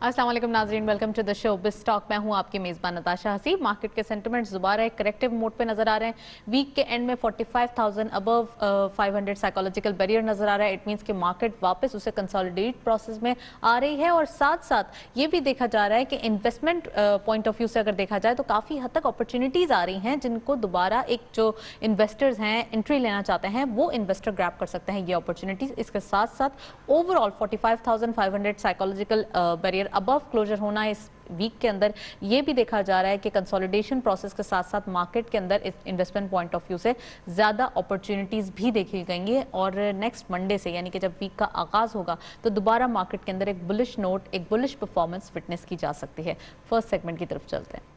अस्सलाम वालेकुम नाज़रीन, welcome to the show biz stock. मैं हूं आपकी मेज़बान नताशा हसीब। मार्केट के सेंटिमेंट्स दोबारा एक करेक्टिव मोड पे नजर आ रहे हैं। वीक के एंड में 45,000 अबव 500 साइकोलॉजिकल बैरियर नजर आ रहा है। इट मींस कि मार्केट वापस उसे कंसोलिडेट प्रोसेस में आ रही है और साथ साथ ये भी देखा जा रहा है कि इन्वेस्टमेंट पॉइंट ऑफ व्यू से अगर देखा जाए तो काफ़ी हद तक अपॉर्चुनिटीज़ आ रही हैं जिनको दोबारा एक जो इन्वेस्टर्स हैं एंट्री लेना चाहते हैं वो इन्वेस्टर ग्रैब कर सकते हैं ये अपॉर्चुनिटीज़। इसके साथ साथ overall 45,500 psychological barrier above closure होना इस वीक के अंदर ये भी देखा जा रहा है कि कंसोलिडेशन प्रोसेस के साथ साथ मार्केट के अंदर इस इन्वेस्टमेंट पॉइंट ऑफ व्यू से ज़्यादा अपॉर्चुनिटीज़ भी देखी गई हैं और नेक्स्ट मंडे से यानी कि जब वीक का आगाज़ होगा तो दोबारा मार्केट के अंदर एक बुलिश नोट, एक बुलिश परफॉर्मेंस विटनेस की जा सकती है। फर्स्ट सेगमेंट की तरफ चलते हैं।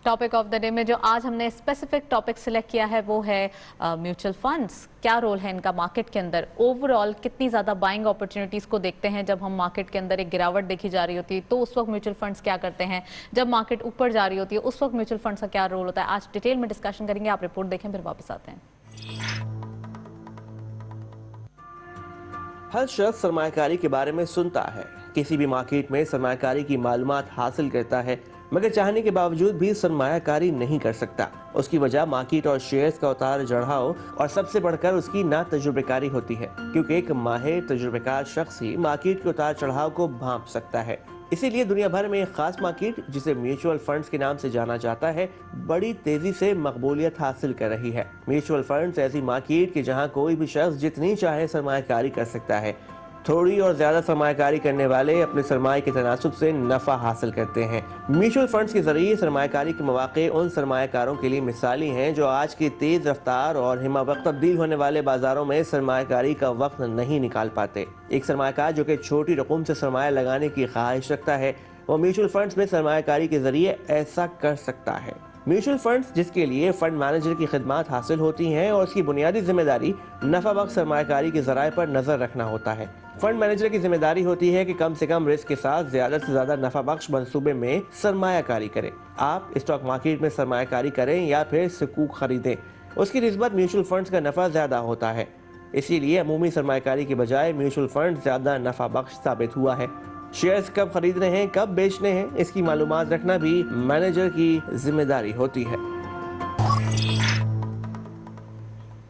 टॉपिक ऑफ द डे में जो आज हमने स्पेसिफिक टॉपिक सिलेक्ट किया है वो है म्यूचुअल फंड्स। क्या रोल है इनका मार्केट के अंदर, ओवरऑल कितनी ज़्यादा बाइंग अपॉर्चुनिटीज़ को देखते हैं। जब हम मार्केट के अंदर एक गिरावट देखी जा रही होती है तो उस वक्त म्यूचुअल फंड्स क्या करते हैं, जब मार्केट ऊपर जा रही होती है उस वक्त म्यूचुअल फंड्स का क्या रोल होता है। आज डिटेल में डिस्कशन करेंगे। आप रिपोर्ट देखें फिर वापस आते हैं। हर शख्स सरमायाकारी के बारे में सुनता है, किसी भी मार्केट में सरमायाकारी की मालूमात हासिल करता है, मगर चाहने के बावजूद भी सरमायाकारी नहीं कर सकता। उसकी वजह मार्केट और शेयर्स का उतार चढ़ाव और सबसे बढ़कर उसकी ना तजुर्बेकारी होती है, क्योंकि एक माहिर तजुर्बेकार शख्स ही मार्केट के उतार चढ़ाव को भांप सकता है। इसीलिए दुनिया भर में एक खास मार्केट जिसे म्यूचुअल फंड्स के नाम से जाना जाता है बड़ी तेजी से मकबूलियत हासिल कर रही है। म्यूचुअल फंड्स ऐसी मार्केट की जहां कोई भी शख्स जितनी चाहे सरमायाकारी कर सकता है। थोड़ी और ज्यादा सरमायाकारी करने वाले अपने सरमाए के तनासुब से नफा हासिल करते हैं। म्यूचुअल फंड्स के जरिए सरमायाकारी के मौके उन सरमायाकारों के लिए मिसाली हैं जो आज के तेज रफ्तार और हिमावक्त तब्दील होने वाले बाजारों में सरमायाकारी का वक्त नहीं निकाल पाते। एक सरमायाकार जो कि छोटी रकम से सरमाया लगाने की ख्वाहिश रखता है वो म्यूचुअल फंड्स में सरमायाकारी के जरिए ऐसा कर सकता है। म्यूचुअल फंड्स जिसके लिए फंड मैनेजर की खिदमात हासिल होती हैं और उसकी बुनियादी जिम्मेदारी नफा बख्श सरमायाकारी के जराए पर नजर रखना होता है। फंड मैनेजर की जिम्मेदारी होती है कि कम से कम रिस्क के साथ ज्यादा से ज्यादा नफा बख्श मंसूबे में सरमायाकारी करें। आप स्टॉक मार्केट में सरमायाकारी करें या फिर सुकूक खरीदें, उसकी निस्बत म्यूचुअल फंड्स का नफा ज्यादा होता है। इसीलिए अमूमी सरमायाकारी के बजाय म्यूचुअल फंड ज्यादा नफा बख्श साबित हुआ है। शेयर्स कब खरीदने हैं, कब बेचने हैं, इसकी मालूमात रखना भी मैनेजर की जिम्मेदारी होती है।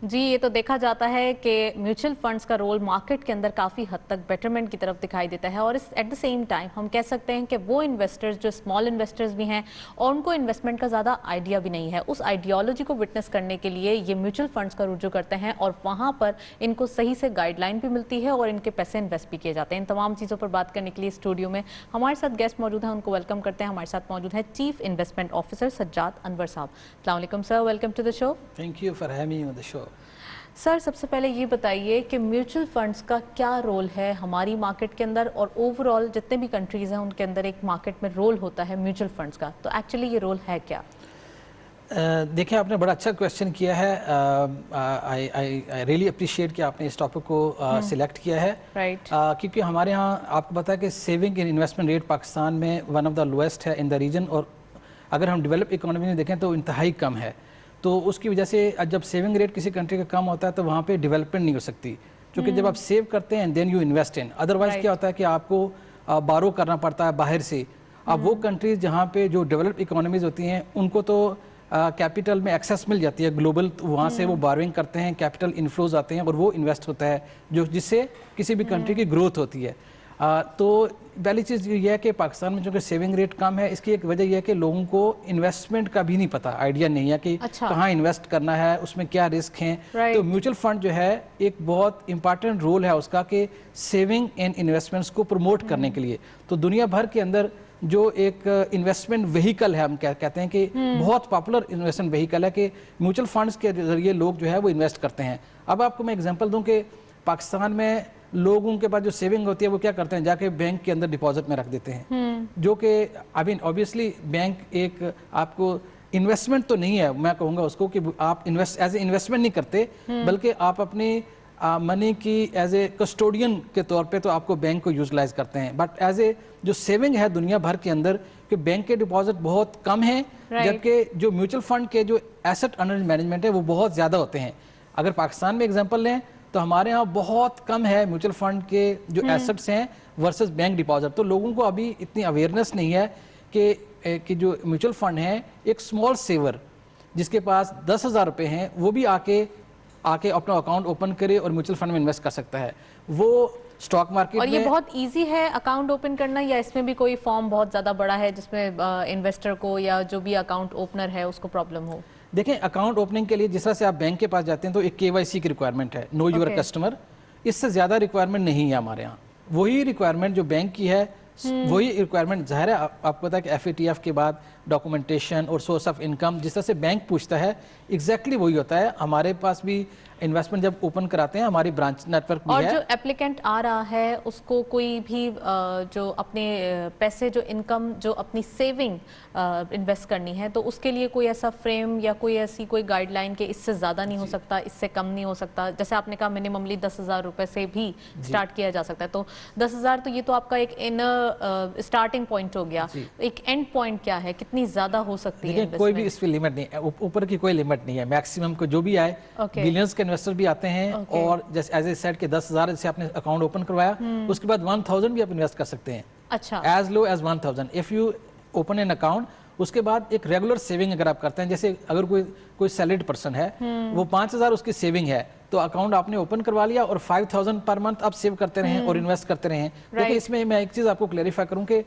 जी, ये तो देखा जाता है कि म्यूचुअल फंड्स का रोल मार्केट के अंदर काफ़ी हद तक बेटरमेंट की तरफ दिखाई देता है और इस एट द सेम टाइम हम कह सकते हैं कि वो इन्वेस्टर्स जो स्मॉल इन्वेस्टर्स भी हैं और उनको इन्वेस्टमेंट का ज़्यादा आइडिया भी नहीं है, उस आइडियोलॉजी को विटनेस करने के लिए ये म्यूचुअल फंड्स का रुजू करते हैं और वहाँ पर इनको सही से गाइडलाइन भी मिलती है और इनके पैसे इन्वेस्ट भी किए जाते हैं। इन तमाम चीज़ों पर बात करने के लिए स्टूडियो में हमारे साथ गेस्ट मौजूद हैं, उनको वेलकम करते हैं। हमारे साथ मौजूद है chief investment officer Sajjad Anwar साहब। अस्सलाम वालेकुम sir, welcome to the show. Thank you for having me on the show. Sir, सबसे पहले ये बताइए कि म्यूचुअल फंड्स का क्या रोल है हमारी मार्केट के अंदर और ओवरऑल जितने भी कंट्रीज़ हैं उनके अंदर एक मार्केट में रोल होता है म्यूचुअल फंड्स का, तो एक्चुअली ये रोल है क्या? देखिए, आपने बड़ा अच्छा क्वेश्चन किया है। आई रियली अप्रिशिएट कि आपने इस टॉपिक को सिलेक्ट किया है। राइट। क्योंकि हमारे यहाँ आपको पता है कि saving and investment rate Pakistan में वन ऑफ द लोएस्ट है इन द रीजन, और अगर हम डेवलप इकोनॉमी में देखें तो इंतहाई कम है। तो उसकी वजह से जब सेविंग रेट किसी कंट्री का कम होता है तो वहाँ पे डेवलपमेंट नहीं हो सकती, क्योंकि जब आप सेव करते हैं then you invest in, otherwise क्या होता है कि आपको बारो करना पड़ता है बाहर से। अब वो कंट्रीज जहाँ पे जो डेवलप्ड इकोनॉमीज होती हैं उनको तो कैपिटल में एक्सेस मिल जाती है ग्लोबल, तो वहाँ से वो बारोइंग करते हैं, कैपिटल इनफ्लोज आते हैं और वो इन्वेस्ट होता है जो जिससे किसी भी कंट्री की ग्रोथ होती है। तो पहली चीज़ ये है कि पाकिस्तान में जो कि सेविंग रेट कम है, इसकी एक वजह यह है कि लोगों को इन्वेस्टमेंट का भी नहीं पता, आइडिया नहीं है कि कहाँ इन्वेस्ट करना है, उसमें क्या रिस्क हैं। तो म्यूचुअल फंड जो है एक बहुत इंपॉर्टेंट रोल है उसका कि सेविंग एंड इन्वेस्टमेंट्स को प्रमोट करने के लिए। तो दुनिया भर के अंदर जो एक इन्वेस्टमेंट व्हीकल है, हम कहते हैं कि बहुत पॉपुलर इन्वेस्टमेंट व्हीकल है कि म्यूचुअल फंड्स के जरिए लोग जो है वो इन्वेस्ट करते हैं। अब आपको मैं एग्जांपल दूं कि पाकिस्तान में लोगों के पास जो सेविंग होती है वो क्या करते हैं, जाके बैंक के अंदर डिपॉजिट में रख देते हैं, जो कि आई ऑब्वियसली बैंक एक आपको इन्वेस्टमेंट तो नहीं है, मैं कहूँगा उसको कि आप एज ए इन्वेस्टमेंट नहीं करते, बल्कि आप अपनी मनी की एज ए कस्टोडियन के तौर पे तो आपको बैंक को यूटिलाइज करते हैं। बट एज ए जो सेविंग है दुनिया भर के अंदर कि बैंक के डिपॉजिट बहुत कम हैं, जबकि जो म्यूचुअल फंड के जो एसेट अंडर मैनेजमेंट है वो बहुत ज़्यादा होते हैं। अगर पाकिस्तान में एग्जांपल लें तो हमारे यहाँ बहुत कम है म्यूचुअल फंड के जो एसेट्स हैं वर्सेस बैंक डिपॉजिट। तो लोगों को अभी इतनी अवेयरनेस नहीं है कि जो म्यूचुअल फंड है, एक स्मॉल सेवर जिसके पास 10,000 रुपये हैं वो भी आके अपना अकाउंट ओपन करे और म्यूचुअल फंड में इन्वेस्ट कर सकता है। वो स्टॉक मार्केट और में ये बहुत इजी है अकाउंट ओपन करना, या इसमें भी कोई फॉर्म बहुत ज़्यादा बड़ा है जिसमें इन्वेस्टर को या जो भी अकाउंट ओपनर है उसको प्रॉब्लम हो? देखें, अकाउंट ओपनिंग के लिए जिस तरह से आप बैंक के पास जाते हैं तो एक KYC की रिक्वायरमेंट है, नो यूर कस्टमर। इससे ज़्यादा रिक्वायरमेंट नहीं है हमारे यहाँ। वही रिक्वायरमेंट जो बैंक की है वही रिक्वायरमेंट, ज़ाहिर है आपको पता है कि FATF के बाद डॉक्यूमेंटेशन और सोर्स ऑफ इनकम जिस तरह से बैंक पूछता है एग्जैक्टली वही होता है। हमारे पास भी इन्वेस्टमेंट जब ओपन कराते हैं हमारी ब्रांच नेटवर्क भी और है। जो एप्लीकेंट आ रहा है उसको कोई भी जो अपने पैसे जो इनकम जो अपनी सेविंग इन्वेस्ट करनी है तो उसके लिए कोई ऐसा फ्रेम या कोई ऐसी कोई गाइडलाइन के इससे ज़्यादा नहीं हो सकता, इससे कम नहीं हो सकता? जैसे आपने कहा मिनिममली 10,000 रुपये से भी स्टार्ट किया जा सकता है, तो 10,000 तो ये तो आपका एक इनर स्टार्टिंग पॉइंट हो गया। एक एंड पॉइंट क्या है, कितनी ज़्यादा हो सकती है? देखिए, कोई भी इस पे लिमिट नहीं है, ऊपर की कोई लिमिट नहीं है। मैक्सिमम को जो भी आए, बिलियंस के इन्वेस्टर भी आते हैं और जैसे एज ए सेट के 10,000 से आपने अकाउंट ओपन करवाया उसके बाद 1,000 भी आप इन्वेस्ट कर सकते हैं। अच्छा, as low as 1,000 if you open an account. उसके बाद एक रेगुलर सेविंग अगर आप करते हैं, जैसे अगर कोई सैलरीड पर्सन है वो 5,000 उसकी सेविंग है तो अकाउंट आपने ओपन करवा लिया और 5,000 पर मंथ आप सेव करते रहें और इन्वेस्ट करते रहें। देखिए, इसमें मैं एक चीज़ आपको क्लेरिफाई करूँ कि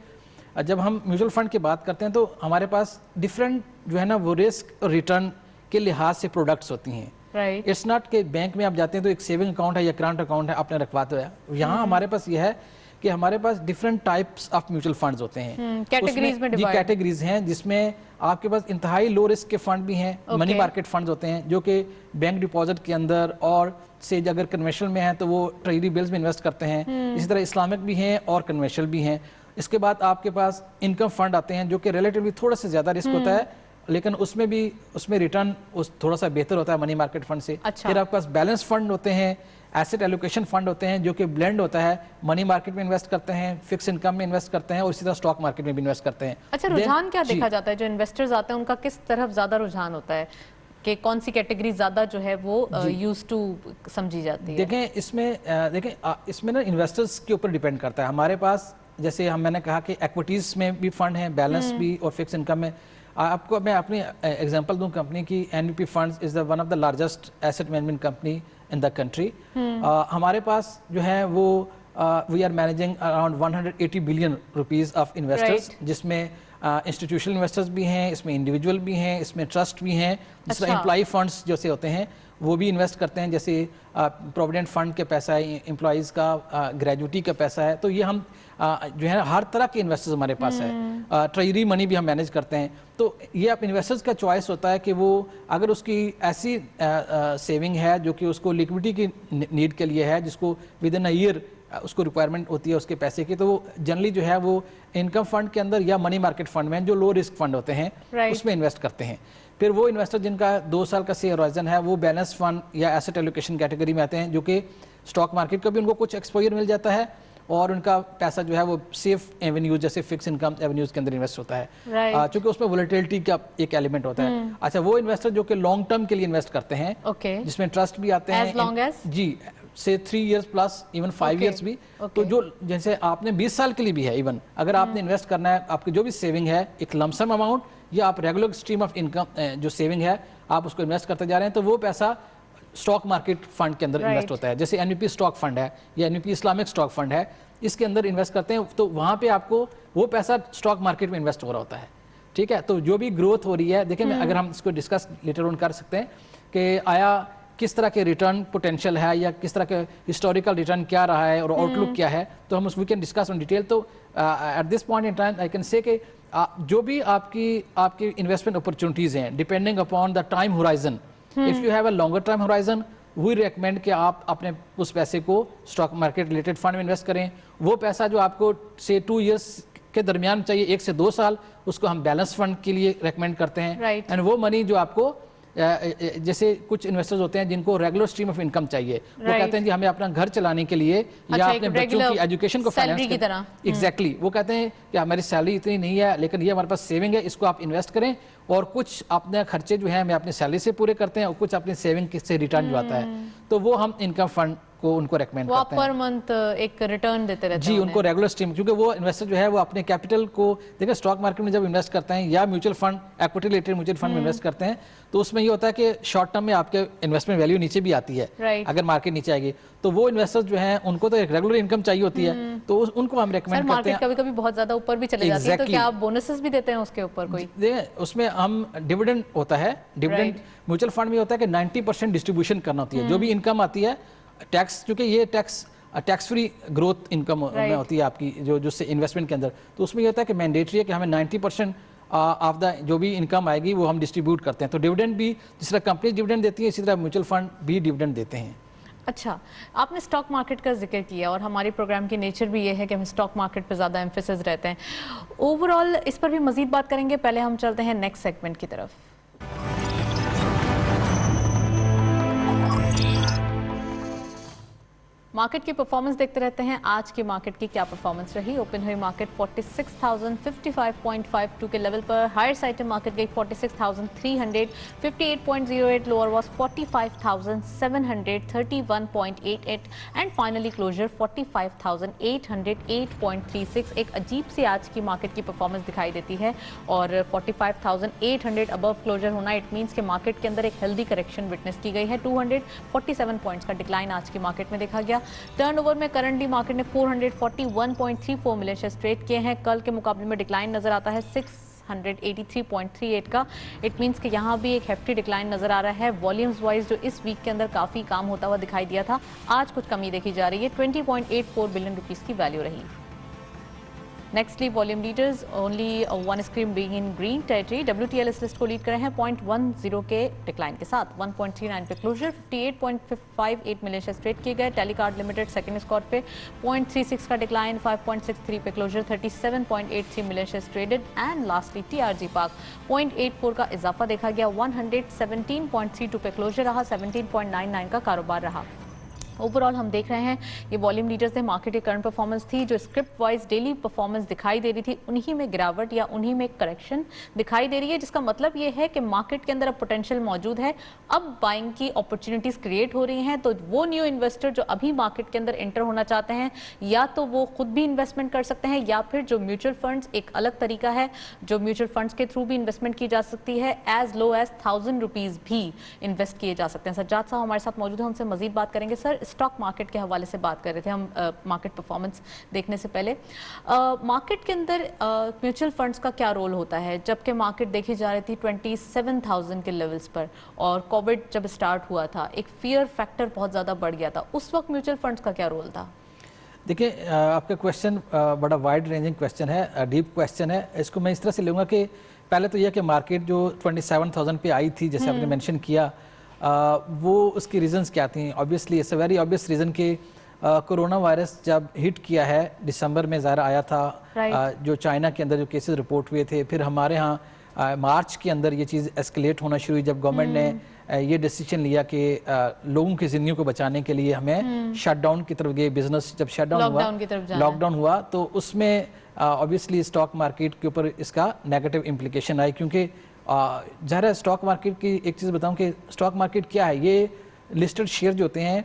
जब हम म्यूचुअल फंड की बात करते हैं तो हमारे पास डिफरेंट जो है ना वो रिस्क और रिटर्न के लिहाज से प्रोडक्ट्स होती हैं। इट्स नॉट कि बैंक में आप जाते हैं तो एक सेविंग अकाउंट है या करंट अकाउंट है आपने रखवाते हो। यहाँ हमारे पास यह है कि हमारे पास different types of mutual funds होते हैं, कैटेगरीज में डिवाइड। कैटेगरीज हैं जिसमें आपके पास इंतहाई लो रिस्क के फंड भी हैं, मनी मार्केट फंड्स होते हैं जो कि बैंक डिपॉजिट के अंदर और से अगर कन्वेंशनल में है तो वो ट्रेजरी बिल्स में इन्वेस्ट करते हैं। इसी तरह इस्लामिक भी हैं और कन्वेंशनल भी हैं। इसके बाद आपके पास इनकम फंड आते हैं जो कि रिलेटिवली थोड़ा सा ज़्यादा रिस्क होता है लेकिन उसमें रिटर्न थोड़ा सा बेहतर होता है मनी मार्केट फंड से। अच्छा। फिर आपके पास बैलेंस फंड होते हैं, एसेट एलोकेशन फंड होते हैं जो कि ब्लेंड होता है, मनी मार्केट में इन्वेस्ट करते हैं, फिक्स इनकम में इन्वेस्ट करते हैं और इसी तरह स्टॉक मार्केट में भी इन्वेस्ट करते हैं। अच्छा, रुझान क्या देखा जाता है? जो इन्वेस्टर्स आते हैं उनका किस तरफ ज़्यादा रुझान होता है कि कौन सी कैटेगरी ज़्यादा जो है वो यूज टू समझी जाती है? देखें इसमें ना इन्वेस्टर्स के ऊपर डिपेंड करता है। हमारे पास जैसे मैंने कहा कि एक्विटीज़ में भी फंड हैं, बैलेंस भी और फिक्स इनकम में। आपको मैं अपनी एग्जांपल दूं कंपनी की। NVP funds is one of the largest asset management company in the country. हमारे पास जो है वो we are managing around 180 billion rupees of investors, जिसमें इंस्टीट्यूशनल इन्वेस्टर्स भी हैं, इसमें इंडिविजुअल भी हैं, इसमें ट्रस्ट भी हैं। जिस तरह एम्प्लॉई फंड्स जैसे होते हैं वो भी इन्वेस्ट करते हैं, जैसे प्रोविडेंट फंड के पैसा है, एम्प्लॉइज़ का ग्रेजुटी का पैसा है। तो ये हम जो है हर तरह के इन्वेस्टर्स हमारे पास है। ट्रेजरी मनी भी हम मैनेज करते हैं। तो ये आप इन्वेस्टर्स का चॉइस होता है कि वो अगर उसकी ऐसी सेविंग है जो कि उसको लिक्विडिटी की नीड के लिए है, जिसको विद इन अ ईयर उसको रिक्वायरमेंट होती है उसके पैसे की, तो वो जनरली जो है वो इनकम फंड के अंदर या मनी मार्केट फंड में जो लो रिस्क फंड होते हैं उसमें इन्वेस्ट करते हैं। फिर वो इन्वेस्टर जिनका 2 साल का सी होराइजन है वो बैलेंस फंड या एसेट एलोकेशन कैटेगरी में आते हैं, जो कि स्टॉक मार्केट का भी उनको कुछ एक्सपोजर मिल जाता है और उनका पैसा जो है वो सेफ एवेन्यूज जैसे फिक्स इनकम एवेन्यूज के अंदर इन्वेस्ट होता है, क्योंकि उसमें वोलेटिलिटी का एक एलिमेंट होता है। अच्छा, वो इन्वेस्टर जो कि लॉन्ग टर्म के लिए इन्वेस्ट करते हैं, जिसमें ट्रस्ट भी आते हैं जी, से 3 इयर्स प्लस इवन 5 इयर्स भी। तो जो जैसे आपने 20 साल के लिए भी है, इवन अगर आपने इन्वेस्ट करना है, आपकी जो भी सेविंग है एक लमसम अमाउंट या आप रेगुलर स्ट्रीम ऑफ इनकम जो सेविंग है आप उसको इन्वेस्ट करते जा रहे हैं, तो वो पैसा स्टॉक मार्केट फंड के अंदर इन्वेस्ट होता है। जैसे NVP स्टॉक फंड है या NVP इस्लामिक स्टॉक फंड है, इसके अंदर इन्वेस्ट करते हैं तो वहाँ पे आपको वो पैसा स्टॉक मार्केट में इन्वेस्ट हो रहा होता है। ठीक है, तो जो भी ग्रोथ हो रही है, देखिए अगर हम इसको डिस्कस लेटर ऑन कर सकते हैं कि आया किस तरह के रिटर्न पोटेंशियल है या किस तरह के हिस्टोरिकल रिटर्न क्या रहा है और आउटलुक क्या है, तो हम we can discuss on detail. तो at this point in time I can say कि जो भी आपकी इन्वेस्टमेंट अपॉर्चुनिटीज़ हैं, depending upon the time horizon, if you have a longer time horizon, we recommend कि आप अपने उस पैसे को स्टॉक मार्केट रिलेटेड फंड में इन्वेस्ट करें। वो पैसा जो आपको से 2 इयर्स के दरमियान चाहिए, 1 से 2 साल, उसको हम बैलेंस फंड के लिए रेकमेंड करते हैं। एंड वो मनी जो आपको जैसे कुछ इन्वेस्टर्स होते हैं जिनको रेगुलर स्ट्रीम ऑफ इनकम चाहिए, वो कहते हैं कि हमें अपना घर चलाने के लिए या अपने बच्चों की एजुकेशन को फाइनेंस की तरह। एग्जैक्टली वो कहते हैं कि हमारी सैलरी इतनी नहीं है लेकिन ये हमारे पास सेविंग है, इसको आप इन्वेस्ट करें और कुछ अपने खर्चे जो हैं हमें अपनी सैलरी से पूरे करते हैं और कुछ अपनी सेविंग से रिटर्न जो आता है, तो वो हम इनकम फंड को उनको रेकमेंड करते हैं। पर मंथ एक रिटर्न देते रहते हैं जी, उनको रेगुलर स्ट्रीम, क्योंकि वो इन्वेस्टर जो है वो अपने कैपिटल को देखिए स्टॉक मार्केट में जब इन्वेस्ट करते हैं या mutual fund, equity related mutual fund में इन्वेस्ट करते हैं, तो उसमें ये होता है कि शॉर्ट टर्म में आपके इन्वेस्टमेंट वैल्यू नीचे भी आती है अगर मार्केट नीचे आएगी, तो वो इन्वेस्टर्स जो हैं उनको तो एक रेगुलर इनकम चाहिए होती है, तो उनको हम रेकमेंड करते हैं। कभी-कभी बहुत ज्यादा ऊपर भी चले जाती है, तो क्या आप बोनसेस भी देते हैं उसके ऊपर कोई? उसमें हम डिविडेंड होता है, डिविडेंड म्यूचुअल फंड में होता है कि 90% डिस्ट्रीब्यूशन करना होती है, जो भी इनकम आती है टैक्स, क्योंकि ये टैक्स फ्री ग्रोथ इनकम में होती है आपकी जो से इन्वेस्टमेंट के अंदर, तो उसमें ये होता है कि मैंडेटरी है कि हमें 90% ऑफ द जो भी इनकम आएगी वो हम डिस्ट्रीब्यूट करते हैं। तो डिविडेंड भी जिस तरह कंपनी डिविडेंड देती है इसी तरह म्यूचुअल फंड भी डिविडेंड देते हैं। अच्छा, आपने स्टॉक मार्केट का जिक्र किया और हमारे प्रोग्राम की नेचर भी ये है कि हम स्टॉक मार्केट पे ज़्यादा एम्फेसिस रहते हैं। ओवरऑल इस पर भी मज़ीद बात करेंगे, पहले हम चलते हैं नेक्स्ट सेगमेंट की तरफ। मार्केट की परफॉर्मेंस देखते रहते हैं। आज की मार्केट की क्या परफॉर्मेंस रही? ओपन हुई मार्केट 46,055.52 के लेवल पर, हायर साइड मार्केट गई 46,358.08, lower was 45,731.88 and finally closure 45,808.36। एक अजीब सी आज की मार्केट की परफॉर्मेंस दिखाई देती है और 45,800 अबव क्लोजर होना इट मीन्स के मार्केट के अंदर एक हेल्दी करेक्शन विटनेस की गई है। 247 पॉइंट्स का डिक्लाइन आज की मार्केट में देखा गया। टर्नओवर में करंटली मार्केट ने 441.34 मिलियन शेयर्स ट्रेड किए हैं। कल के मुकाबले में डिक्लाइन नजर आता है 683.38 का। इट मींस कि यहाँ भी एक हेफ्टी डिक्लाइन नजर आ रहा है। वॉल्यूम्स वाइज जो इस वीक के अंदर काफी काम होता हुआ दिखाई दिया था, आज कुछ कमी देखी जा रही है। 20.84 बिलियन रुपीस की वैल्यू रही। Nextly volume leaders, only one screen being in green territory. WTL इस लिस्ट को लीड कर रहे हैं 0.10 के डिक्लाइन के साथ। 1.39 पे क्लोजर, 58.58 मिलियन शेयर्स ट्रेड किए गए। टेलीकार्ड लिमिटेड सेकंड स्कॉट पे 0.36 का डिक्लाइन, 5.63 पे closure, 37.83 million shares traded. And lastly TRG park 0.84 का इजाफा देखा गया, 117.32 पे क्लोजर रहा, 17.99 का कारोबार रहा। ओवरऑल हम देख रहे हैं ये वॉल्यूम लीडर्स थे। मार्केट की करंट परफॉर्मेंस थी, जो स्क्रिप्ट वाइज डेली परफॉर्मेंस दिखाई दे रही थी, उन्हीं में गिरावट या उन्हीं में करेक्शन दिखाई दे रही है, जिसका मतलब ये है कि मार्केट के अंदर अब पोटेंशियल मौजूद है। अब बाइंग की अपॉर्चुनिटीज क्रिएट हो रही हैं, तो वो न्यू इन्वेस्टर जो अभी मार्केट के अंदर एंटर होना चाहते हैं, या तो वो खुद भी इन्वेस्टमेंट कर सकते हैं, या फिर जो म्यूचुअल फंड्स, एक अलग तरीका है जो म्यूचुअल फंड्स के थ्रू भी इन्वेस्टमेंट की जा सकती है। एज लो एज 1000 रुपीज भी इन्वेस्ट किए जा सकते हैं। सज्जाद साहब हमारे साथ मौजूद है, उनसे मजीद बात करेंगे। सर, स्टॉक मार्केट के हवाले से बात कर रहे थे हम मार्केट परफॉर्मेंस देखने से पहले। मार्केट के अंदर म्यूचुअल फंड्स का क्या रोल होता है? जबकि मार्केट देखी जा रही थी 27,000 के लेवल्स पर, और कोविड जब स्टार्ट हुआ था एक फियर फैक्टर बहुत ज़्यादा बढ़ गया था, उस वक्त म्यूचुअल फंड्स का क्या रोल था? देखिए, आपका क्वेश्चन बड़ा वाइड रेंजिंग क्वेश्चन है, डीप क्वेश्चन है। इसको मैं इस तरह से लूँगा कि पहले तो यह कि मार्केट जो 27,000 पे आई थी, जैसे आपने मेंशन किया, वो उसकी रीजंस क्या थी? Obviously it's a very obvious reason कि कोरोना वायरस जब हिट किया है दिसंबर में ज़ाहिर आया था, जो चाइना के अंदर जो केसेस रिपोर्ट हुए थे, फिर हमारे यहाँ मार्च के अंदर ये चीज़ एस्केलेट होना शुरू हुई जब गवर्नमेंट ने ये डिसीजन लिया कि लोगों की ज़िंदगी को बचाने के लिए हमें शटडाउन की तरफ गए। बिजनेस जब शटडाउन हुआ, लॉकडाउन हुआ, तो उसमें ऑब्वियसली स्टॉक मार्केट के ऊपर इसका नेगेटिव इम्प्लीकेशन आई, क्योंकि ज़ाहिर स्टॉक मार्केट की एक चीज़ बताऊं कि स्टॉक मार्केट क्या है, ये लिस्टेड शेयर जो होते हैं,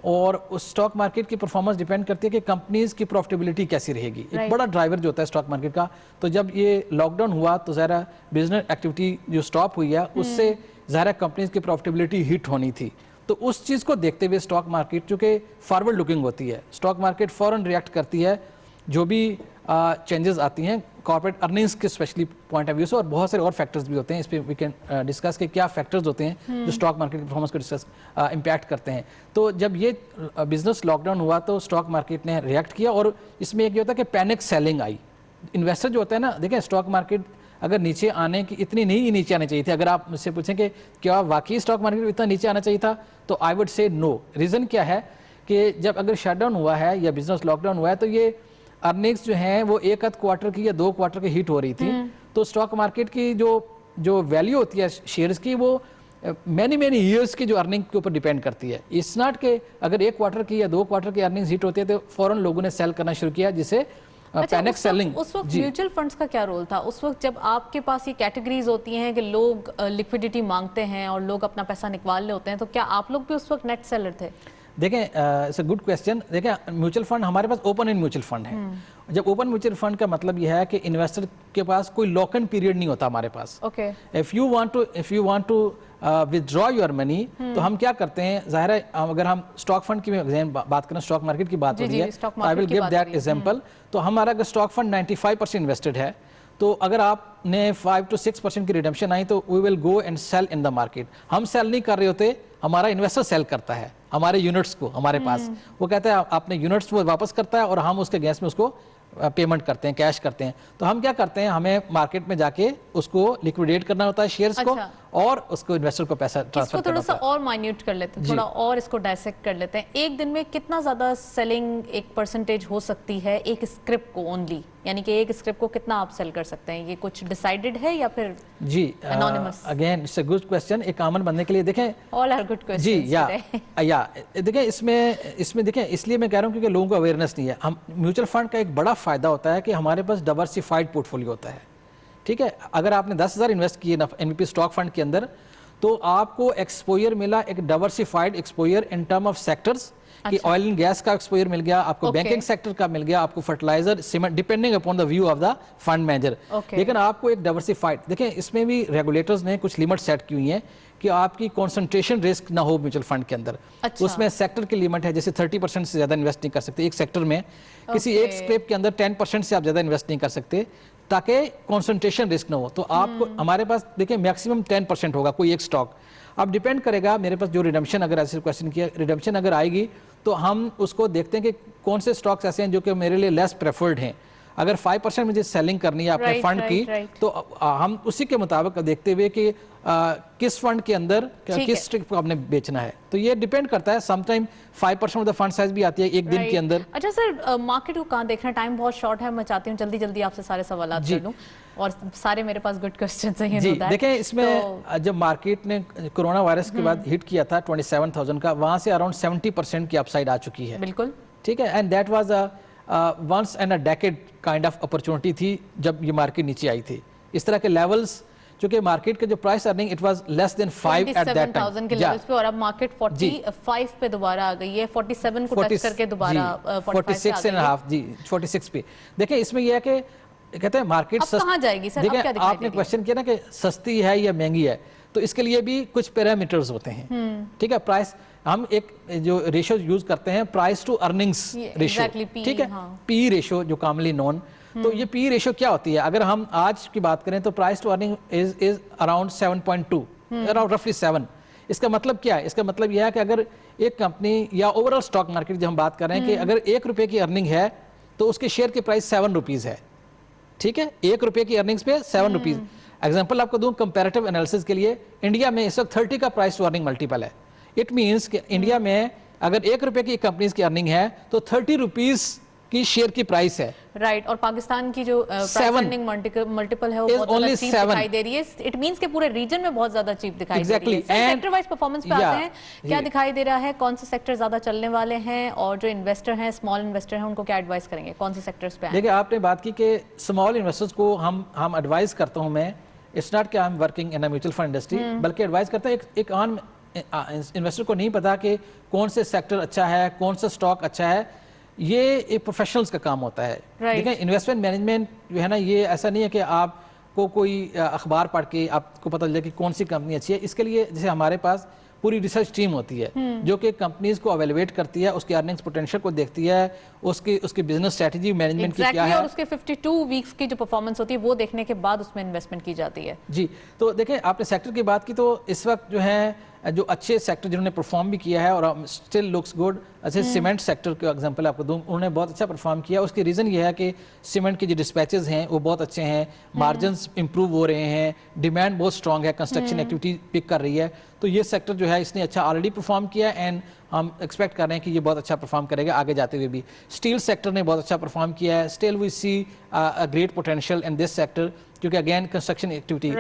और उस स्टॉक मार्केट की परफॉर्मेंस डिपेंड करती है कि कंपनीज की प्रॉफिटेबिलिटी कैसी रहेगी। एक बड़ा ड्राइवर जो होता है स्टॉक मार्केट का। तो जब ये लॉकडाउन हुआ तो ज़ाहिर बिजनेस एक्टिविटी जो स्टॉप हुई है, उससे ज़ाहिर कंपनीज की प्रॉफिटेबिलिटी हिट होनी थी। तो उस चीज़ को देखते हुए स्टॉक मार्केट, चूँकि फॉरवर्ड लुकिंग होती है, स्टॉक मार्केट फ़ौरन रिएक्ट करती है जो भी चेंजेस आती हैं कॉर्पोरेट अर्निंग्स के स्पेशली पॉइंट ऑफ व्यू से, और बहुत सारे और फैक्टर्स भी होते हैं। इस पर वी कैन डिस्कस के क्या फैक्टर्स होते हैं जो स्टॉक मार्केट की परफॉर्मेंस को डिस्कस इम्पैक्ट करते हैं। तो जब ये बिजनेस लॉकडाउन हुआ तो स्टॉक मार्केट ने रिएक्ट किया, और इसमें एक ये होता है कि पैनिक सेलिंग आई। इन्वेस्टर जो होता है ना, देखें स्टॉक मार्केट अगर नीचे आने की इतनी नहीं नीचे आनी चाहिए थी। अगर आप मुझसे पूछें कि क्या वाकई स्टॉक मार्केट इतना नीचे आना चाहिए था, तो I would say no. Reason क्या है कि जब अगर शटडाउन हुआ है या बिजनेस लॉकडाउन हुआ है, तो ये अर्निंग्स जो हैं वो एक आध क्वार्टर की या 2 क्वार्टर की हिट हो रही थी। तो स्टॉक मार्केट की जो वैल्यू होती है शेयर्स की, वो मैनी ईयर्स की जो अर्निंग के ऊपर डिपेंड करती है। इट्स नॉट कि अगर 1 क्वार्टर की या 2 क्वार्टर की अर्निंग्स हिट होती है तो फौरन लोगों ने सेल करना शुरू किया, जिसे पैनिक सेलिंग। उस वक्त म्यूचुअल फंड्स का क्या रोल था? उस वक्त जब आपके पास ये कैटेगरीज होती हैं कि लोग लिक्विडिटी मांगते हैं और लोग अपना पैसा निकाल ले होते हैं, तो क्या आप लोग भी उस वक्त नेट सेलर थे? देखें, इट्स अ गुड क्वेश्चन। देखें, म्यूचुअल फंड हमारे पास ओपन एंड म्यूचुअल फंड है। जब ओपन म्यूचुअल फंड का मतलब यह है कि इन्वेस्टर के पास कोई लॉक इन पीरियड नहीं होता हमारे पास। Okay, if you want to withdraw your money, तो हम क्या करते हैं, जाहिर है अगर हम स्टॉक फंड की बात करें, स्टॉक मार्केट की बात हो रही है, I will give that example. तो हमारा अगर स्टॉक फंड 95% इन्वेस्टेड है, तो अगर आपने 5 to 6% की रिडेम्पशन आई तो we will go and sell in the market. हम सेल नहीं कर रहे होते, हमारा इन्वेस्टर सेल करता है हमारे यूनिट्स को हमारे पास। वो कहता है आपने यूनिट्स वो वापस करता है और हम उसके अगेंस्ट में उसको पेमेंट करते हैं, कैश करते हैं। तो हम क्या करते हैं, हमें मार्केट में जाके उसको लिक्विडेट करना होता है शेयर्स को, और उसको इन्वेस्टर को पैसा ट्रांसफर करना होता है। थोड़ा सा और माइन्यूट कर लेते हैं, थोड़ा और इसको डायसेक्ट कर लेते हैं। एक दिन में कितना ज्यादा सेलिंग एक परसेंटेज हो सकती है एक स्क्रिप्ट को ओनली, यानी कि एक स्क्रिप्ट को कितना आप सेल कर सकते हैं? ये कुछ डिसाइडेड है या फिर जी anonymous? Again it's a good question. एक कॉमन बनने के लिए देखें, ऑल आर गुड क्वेश्चंस जी या देखें, इसमें देखें, इसलिए मैं कह रहा हूं क्योंकि लोगों को अवेयरनेस नहीं है। हम म्यूचुअल फंड का एक बड़ा फायदा होता है कि हमारे पास डाइवर्सिफाइड पोर्टफोलियो होता है। ठीक है, अगर आपने 10,000 इन्वेस्ट किए एनबीपी स्टॉक फंड के अंदर, तो आपको एक्सपोजर मिला, एक diversified exposure in term of sectors कि ऑयल एंड गैस का एक्सपोजर मिल गया आपको, बैंकिंग सेक्टर का मिल गया आपको, fertiliser, cement, depending upon the view of the fund manager. लेकिन आपको एक डाइवर्सिफाइड, देखें इसमें भी रेगुलेटर्स ने कुछ लिमिट सेट की हुई हैं कि आपकी कंसंट्रेशन रिस्क ना हो म्यूचुअल फंड के अंदर। उसमें सेक्टर की लिमिट है, जैसे 30% से ज्यादा इन्वेस्ट नहीं कर सकते एक सेक्टर में। किसी एक स्क्रेप के अंदर 10% से आप ज्यादा इन्वेस्ट नहीं कर सकते, ताकि कंसंट्रेशन रिस्क ना हो। तो आपको हमारे पास देखिए मैक्सिमम 10% होगा कोई एक स्टॉक। अब डिपेंड करेगा मेरे पास जो रिडम्पशन, अगर ऐसे क्वेश्चन किया, रिडम्पशन अगर आएगी तो हम उसको देखते हैं कि कौन से स्टॉक्स ऐसे हैं जो कि मेरे लिए लेस प्रेफर्ड हैं। अगर 5% मुझे सेलिंग करनी है अपने फंड की, तो हम उसी के मुताबिक देखते हुए कि किस फंड के अंदर किस स्टॉक को आपने बेचना है। तो ये डिपेंड करता है, sometime 5% of the fund size भी आती है एक दिन के अंदर। अच्छा सर, मार्केट को कहाँ देखना, टाइम बहुत शॉर्ट है, मैं चाहती हूँ जल्दी जल्दी आपसे सारे सवाल कर लूँ और सारे मेरे पास गुड क्वेश्चंस हैं। जी देखें, इसमें जब मार्केट ने कोरोना वायरस के बाद हिट किया था 27,000 का, वहां से अराउंड 70% की अपसाइड आ चुकी है। बिल्कुल ठीक है, and that was once and a decade kind of opportunity थी जब ये मार्केट नीचे आई थी। इस तरह के लेवल्स, क्योंकि मार्केट के जो price earning it was less than 5 at that time के लेवल्स पे, और अब मार्केट 45 पे दोबारा आ गई है, 47 को टच करके दोबारा 46 एंड हाफ जी 46 पे। देखिए इसमें ये है कि कहते हैं मार्केट कहाँ जाएगी सर? देखिए आपने क्वेश्चन किया ना कि सस्ती है या महंगी है, तो इसके लिए भी कुछ पैरामीटर्स होते हैं। ठीक है, प्राइस, हम एक जो रेशियो यूज करते हैं प्राइस टू अर्निंग्स रेशियो, ठीक है, पी रेशियो जो कॉमनली नोन। तो ये पी रेशियो क्या होती है? अगर हम आज की बात करें तो price to earning is around 7.2, around रफली 7। इसका मतलब क्या है? इसका मतलब यह है कि अगर एक कंपनी या ओवरऑल स्टॉक मार्केट जो हम बात कर रहे हैं कि अगर 1 रुपए की अर्निंग है तो उसके शेयर की प्राइस 7 रुपीज है। ठीक है, 1 रुपए की अर्निंग्स पे 7 रुपीज। एग्जाम्पल आपको दूं कंपैरेटिव एनालिसिस के लिए, इंडिया में इस वक्त 30 का प्राइस टू अर्निंग मल्टीपल है। इट मीन्स कि इंडिया में अगर 1 रुपए की कंपनीज की अर्निंग है तो 30 रुपीज की शेयर की प्राइस है। राइट, और पाकिस्तान की जो प्राइस अर्निंग मल्टीपल है वो बहुत ज्यादा चीप दिखाई दे रही है। इट मींस के पूरे रीजन में बहुत ज्यादा चीप दिखाई दे रही है। सेक्टर वाइज परफॉर्मेंस पे आते हैं, क्या दिखाई दे रहा है, कौन से सेक्टर ज्यादा चलने वाले हैं, और जो इन्वेस्टर हैं, स्मॉल इन्वेस्टर हैं, उनको क्या एडवाइस करेंगे, कौन से सेक्टर्स पे? देखिए आपने बात की कि स्मॉल इन्वेस्टर्स को हम एडवाइस करता हूं मैं, इट्स नॉट कि I am working in a mutual fund industry, बल्कि एडवाइस करता है एक आम इन्वेस्टर को नहीं पता कि कौन से सेक्टर अच्छा है, कौन सा स्टॉक अच्छा है। ये एक प्रोफेशनल्स का काम होता है। देखिए इन्वेस्टमेंट मैनेजमेंट जो है ना, ये ऐसा नहीं है कि आपको कोई अखबार पढ़ के आपको पता चल जाए कि कौन सी कंपनी अच्छी है। इसके लिए जैसे हमारे पास पूरी रिसर्च टीम होती है जो कि कंपनीज को एवेलुएट करती है, उसके अर्निंग्स पोटेंशियल को देखती है, उसकी बिजनेस स्ट्रेटजी मैनेजमेंट की क्या है, और उसके 52 वीक्स की जो परफॉर्मेंस होती है वो देखने के बाद उसमें इन्वेस्टमेंट की जाती है। जी, तो देखें आपने सेक्टर की बात की, तो इस वक्त जो है जो अच्छे सेक्टर जिन्होंने परफॉर्म भी किया है और स्टिल लुक्स गुड, ऐसे सीमेंट सेक्टर का एग्जांपल आपको दूं, उन्होंने बहुत अच्छा परफॉर्म किया। उसकी रीज़न ये है कि सीमेंट के जो डिस्पैचेस हैं वो बहुत अच्छे हैं, मार्जिन्स इंप्रूव हो रहे हैं, डिमांड बहुत स्ट्रांग है, कंस्ट्रक्शन एक्टिविटी पिक कर रही है। तो ये सेक्टर जो है इसने अच्छा ऑलरेडी परफॉर्म किया, एंड हम एक्सपेक्ट कर रहे हैं कि ये बहुत अच्छा परफॉर्म करेगा आगे जाते हुए भी। स्टील सेक्टर ने बहुत अच्छा परफॉर्म किया है, still we see a great potential in this sector, क्योंकि अगेन कंस्ट्रक्शन एक्टिविटी,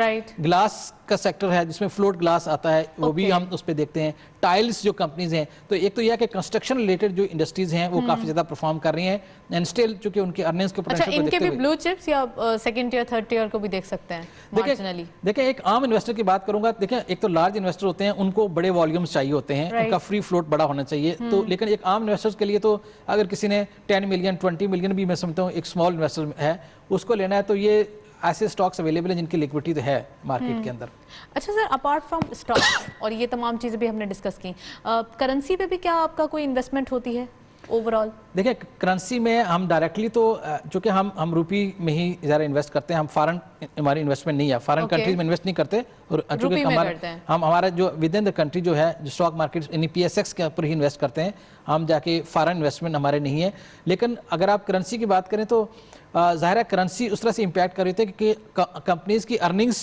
ग्लास का सेक्टर है जिसमें फ्लोट ग्लास आता है, वो भी हम उस पर देखते हैं। टाइल्स जो कंपनीज हैं, तो एक तो यह है कि कंस्ट्रक्शन रिलेटेड जो इंडस्ट्रीज हैं वो काफी ज्यादा परफॉर्म कर रही हैं, एंड स्टिल चूंकि उनके अर्निंग्स के पोटेंशियल को देखते हुए। इनके भी ब्लू चिप्स या सेकंड टियर थर्ड टियर को भी देख सकते हैं मार्जिनली। देखिए एक आम इन्वेस्टर की बात करूंगा, देखिए एक तो लार्ज इन्वेस्टर होते हैं, उनको बड़े वॉल्यूम्स चाहिए होते हैं, उनका फ्री फ्लोट बड़ा होना चाहिए, तो लेकिन एक आम इन्वेस्टर्स के लिए तो अगर किसी ने 10 मिलियन 20 मिलियन भी मैं समझता हूँ एक स्मॉल इन्वेस्टर है उसको लेना है, तो ये ऐसे स्टॉक्स अवेलेबल हैं जिनकी लिक्विडिटी है मार्केट के अंदर। अच्छा सर, अपार्ट फ्रॉम स्टॉक और ये तमाम चीज़ें भी हमने डिस्कस की, करेंसी पे भी क्या आपका कोई इन्वेस्टमेंट होती है ओवरऑल? देखिए करेंसी में हम डायरेक्टली तो चूंकि हम रुपी में ही ज़्यादा इन्वेस्ट करते हैं, हम फॉरेन हमारी इन्वेस्टमेंट नहीं है, फॉरेन कंट्रीज में इन्वेस्ट नहीं करते, और चूंकि हमारा जो विद इन द कंट्री जो है जो स्टॉक मार्केट यानी PSX के ऊपर ही इन्वेस्ट करते हैं, हम जाके फॉरेन इन्वेस्टमेंट हमारे नहीं है। लेकिन अगर आप करेंसी की बात करें तो ज़ाहिर है करेंसी उस तरह से इम्पैक्ट कर रही थी कि कंपनीज की अर्निंग्स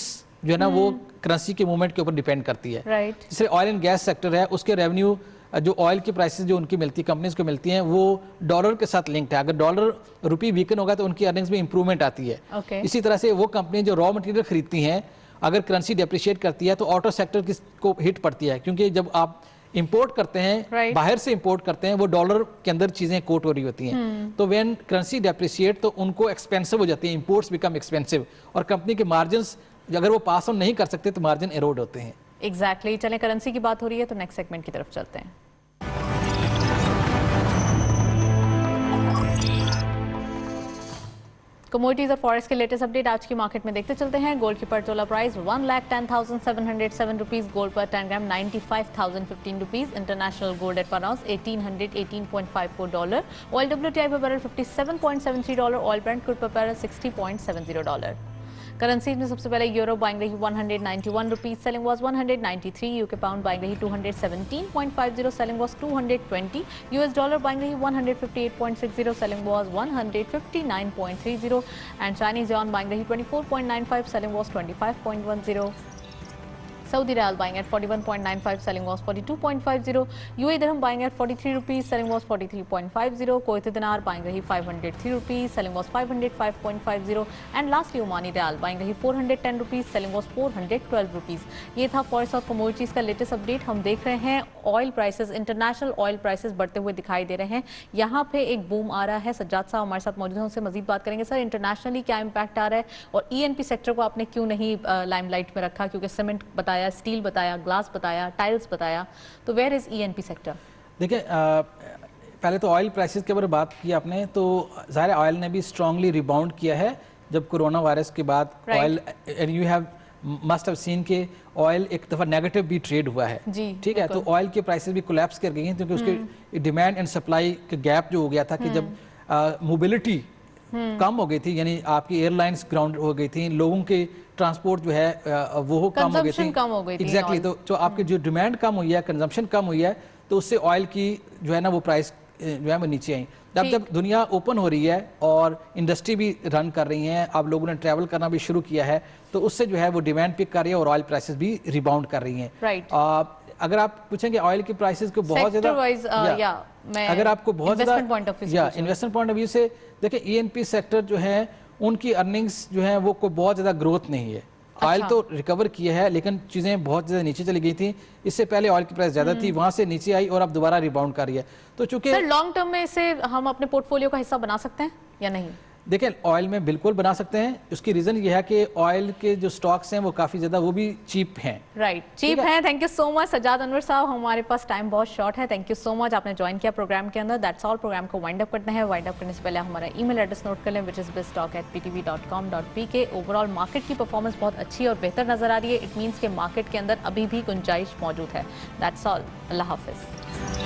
जो है ना वो करेंसी के मूवमेंट के ऊपर डिपेंड करती है। जैसे ऑयल एंड गैस सेक्टर है, उसके रेवेन्यू जो ऑयल की प्राइसेस जो उनकी मिलती है कंपनीज को मिलती हैं वो डॉलर के साथ लिंक्ड है, अगर डॉलर रुपी वीकन होगा तो उनकी अर्निंग्स में इंप्रूवमेंट आती है। इसी तरह से वो कंपनी जो रॉ मटेरियल खरीदती हैं, अगर करेंसी डेप्रिशिएट करती है तो ऑटो सेक्टर को हिट पड़ती है, क्योंकि जब आप इंपोर्ट करते हैं बाहर से इंपोर्ट करते हैं वो डॉलर के अंदर चीजें कोट हो रही होती हैं, तो व्हेन करेंसी डेप्रिशिएट तो उनको एक्सपेंसिव हो जाती है, इंपोर्ट्स बिकम एक्सपेंसिव, और कंपनी के मार्जिन्स अगर वो पास ऑन नहीं कर सकते तो मार्जिन एरोड होते हैं। एग्जैक्टली। चलें, करेंसी की बात हो रही है तो नेक्स्ट सेगमेंट की तरफ चलते हैं। कमोडिटीज और फॉरेक्स के लेटेस्ट अपडेट आज की मार्केट में देखते चलते हैं। गोल्ड की पर तोला प्राइस 1,10,707 रुपीज, गोल्ड पर 10 ग्राम 95,015 रुपीज, इंटरनेशनल गोल्ड एट पर आउंस 1818.54 डॉलर, ऑयल WTI पर barrel 57.73 dollar, oil Brent crude पर बैरल 60.70 डॉलर। करेंसीज में सबसे पहले यूरो बाइंग रही 191 rupees, selling was 193, UK pound buying रही 217.50, selling was 220, US dollar buying रही 158.60, selling was 159.30, and Chinese yuan buying रही 24.95, selling was 25.10। Saudi Riyal buying at 41.95, selling was 42.50. UAE Dirham buying at 43 rupees, selling was 43.50. Kuwaiti Dinar buying rahi 503 rupees, selling was 505.50. And lastly Omani Riyal buying rahi 410 rupees, selling was 412 rupees. ये था forex और commodities का latest update. हम देख रहे हैं oil prices, international oil prices बढ़ते हुए दिखाई दे रहे हैं। यहाँ पे एक बूम आ रहा है। सज्जाद साहब हमारे साथ मौजूद हैं, उनसे मजीद बात करेंगे। सर, इंटरनेशनली क्या इम्पैक्ट आ रहा है और ENP सेक्टर को आपने क्यों नहीं लाइमलाइट में रखा? क्योंकि सीमेंट बताया, स्टील बताया, ग्लास बताया, टाइल्स बताया, तो वेयर इज ENP सेक्टर? देखिए पहले तो ऑयल प्राइसेस के बारे में बात की आपने, तो ज़ाहिर ऑयल ने भी स्ट्रांगली रिबाउंड किया है जब कोरोना वायरस के बाद। Oil you have must have seen के ऑयल एक दफ़ा नेगेटिव भी ट्रेड हुआ है, ठीक है, तो ऑयल के प्राइसेस भी कोलैप्स कर गई हैं, क्योंकि उसके डिमांड एंड सप्लाई का गैप जो हो गया था कि जब मोबिलिटी कम हो गई थी, यानी आपकी एयरलाइंस ग्राउंड हो गई थी, लोगों के ट्रांसपोर्ट जो है वो कम हो गई थी, एग्जैक्टली, तो जो आपकी जो डिमांड कम हुई है, कंजम्पशन कम हुई है, तो उससे ऑयल की जो है ना वो प्राइस जो है वो नीचे आई। अब जब दुनिया ओपन हो रही है और इंडस्ट्री भी रन कर रही है, अब लोगों ने ट्रैवल करना भी शुरू किया है, तो उससे जो है वो डिमांड पिक कर रही है और ऑयल प्राइसेस भी रिबाउंड कर रही हैं। अगर आप पूछेंगे ऑयल की प्राइसेस को बहुत ज्यादा, अगर आपको बहुत ज्यादा इन्वेस्टमेंट पॉइंट ऑफ व्यू से देखें, ENP सेक्टर जो है उनकी अर्निंग्स जो है वो कोई बहुत ज्यादा ग्रोथ नहीं है। ऑयल तो रिकवर किया है लेकिन चीजें बहुत ज्यादा नीचे चली गई थी, इससे पहले ऑयल की प्राइस ज्यादा थी, वहां से नीचे आई और अब दोबारा रिबाउंड कर रही है। तो चूंकि लॉन्ग टर्म में इसे हम अपने पोर्टफोलियो का हिस्सा बना सकते हैं या नहीं? देखिए ऑयल में बिल्कुल बना सकते हैं। उसकी रीजन ये है कि ऑयल के जो स्टॉक्स हैं वो काफी ज्यादा वो भी चीप हैं। राइट, चीप हैं। Thank you so much Sajjad Anwar साहब, हमारे पास टाइम बहुत शॉर्ट है। थैंक यू सो मच, आपने ज्वाइन किया प्रोग्राम के अंदर। That's all. प्रोग्राम को वाइंड अप करना है। वाइंड अप करने से पहले हमारा ईमेल एड्रेस नोट कर लें, which is biztalk@ptv.com.pk। Overall market की परफॉर्मेंस बहुत अच्छी और बेहतर नजर आ रही है। इट मीन्स के मार्केट के अंदर अभी भी गुंजाइश मौजूद है। That's all. Allah Hafiz.